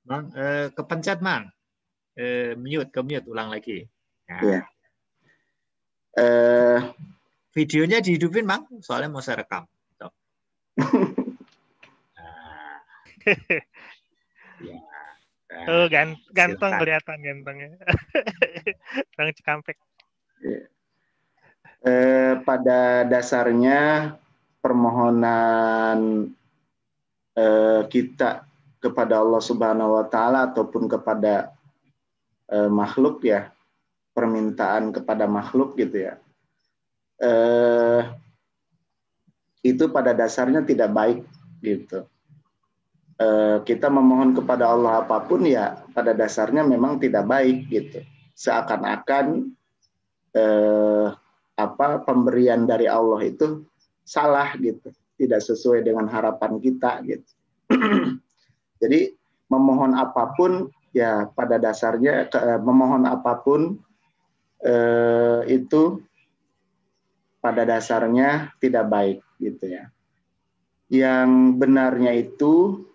Mang, kepencet Mang. Ke mute ulang lagi. Nah. Ya. Videonya dihidupin Mang, soalnya mau saya rekam. Nah. Ya. Oh, ganteng kelihatan gantengnya. Bang Cikampek. Pada dasarnya permohonan kita kepada Allah Subhanahu wa taala ataupun kepada makhluk ya, permintaan kepada makhluk gitu ya. Itu pada dasarnya tidak baik gitu. Kita memohon kepada Allah apapun ya pada dasarnya memang tidak baik gitu. Seakan-akan pemberian dari Allah itu salah gitu, tidak sesuai dengan harapan kita gitu. Jadi memohon apapun ya pada dasarnya memohon apapun itu pada dasarnya tidak baik gitu ya. Yang benarnya itu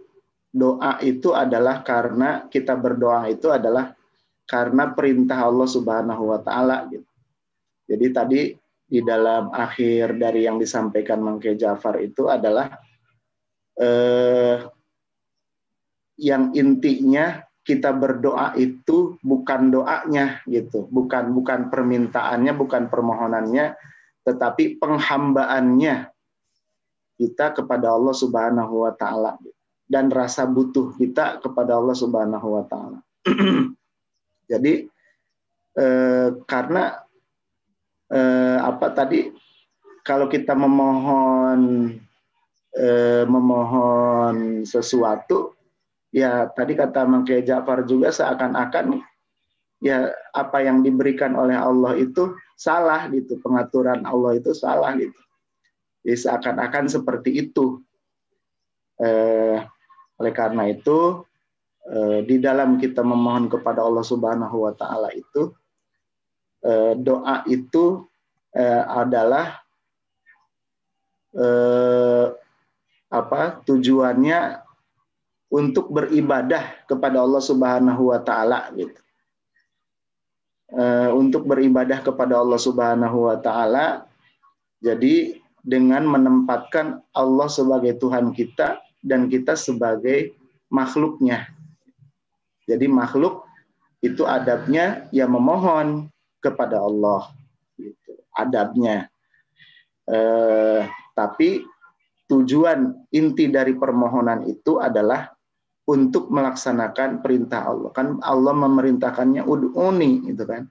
doa itu adalah karena kita berdoa itu adalah karena perintah Allah Subhanahu wa taala gitu. Jadi tadi di dalam akhir dari yang disampaikan Mang Kiai Ja'far itu adalah yang intinya kita berdoa itu bukan doanya gitu, bukan permintaannya, bukan permohonannya, tetapi penghambaannya kita kepada Allah Subhanahu wa taala dan rasa butuh kita kepada Allah Subhanahu wa taala. Jadi karena tadi kalau kita memohon sesuatu ya tadi kata Mang Kiai Ja'far juga seakan-akan ya apa yang diberikan oleh Allah itu salah gitu, pengaturan Allah itu salah gitu. Jadi seakan-akan seperti itu. Oleh karena itu di dalam kita memohon kepada Allah Subhanahu wa taala itu doa itu adalah tujuannya untuk beribadah kepada Allah Subhanahu wa taala gitu. Untuk beribadah kepada Allah Subhanahu wa taala jadi dengan menempatkan Allah sebagai Tuhan kita dan kita sebagai makhluknya. Jadi makhluk itu adabnya ya memohon kepada Allah gitu, adabnya. Tapi tujuan inti dari permohonan itu adalah untuk melaksanakan perintah Allah. Kan Allah memerintahkannya ud'uni gitu kan.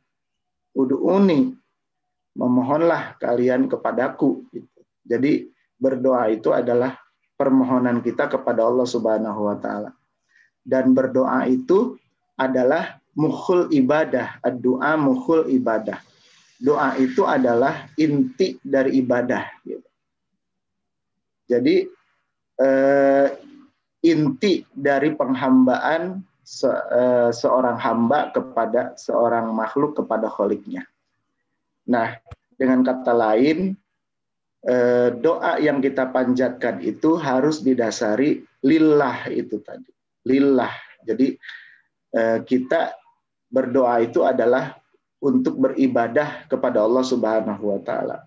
Ud'uni, memohonlah kalian kepadaku gitu. Jadi berdoa itu adalah permohonan kita kepada Allah Subhanahu wa taala. Dan berdoa itu adalah mukhul ibadah, ad-du'a mukhul ibadah. Doa itu adalah inti dari ibadah gitu. Jadi inti dari penghambaan seorang hamba kepada seorang makhluk kepada kholiknya. Nah, dengan kata lain, doa yang kita panjatkan itu harus didasari lillah itu tadi. Lillah. Jadi kita berdoa itu adalah untuk beribadah kepada Allah Subhanahu wa taala.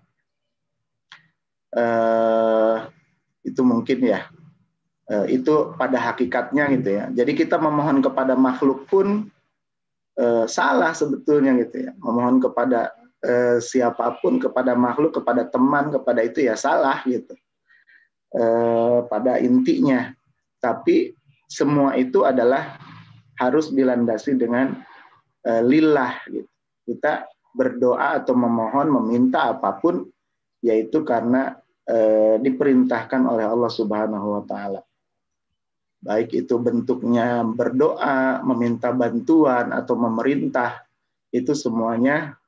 Itu mungkin ya. Itu pada hakikatnya gitu ya. Jadi kita memohon kepada makhluk pun salah sebetulnya gitu ya. Memohon kepada siapapun, kepada makhluk, kepada teman, kepada itu ya salah gitu. Pada intinya. Tapi semua itu adalah harus dilandasi dengan lillah gitu. Kita berdoa atau memohon, meminta apapun yaitu karena diperintahkan oleh Allah Subhanahu wa taala. Baik itu bentuknya berdoa, meminta bantuan atau memerintah, itu semuanya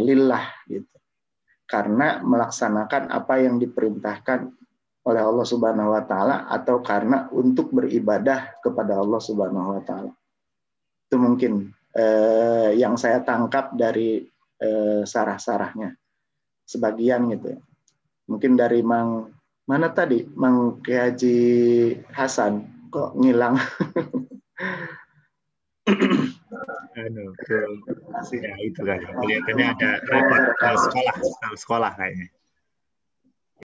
lillah gitu. Karena melaksanakan apa yang diperintahkan oleh Allah Subhanahu wa taala atau karena untuk beribadah kepada Allah Subhanahu wa taala. Itu mungkin yang saya tangkap dari sarah-sarahnya. Sebagian gitu ya. Mungkin dari mana tadi? Mang Kiai Haji Hasan kok ngilang. Ya, itu kan. Kelihatannya ada repot ke sekolah kayaknya.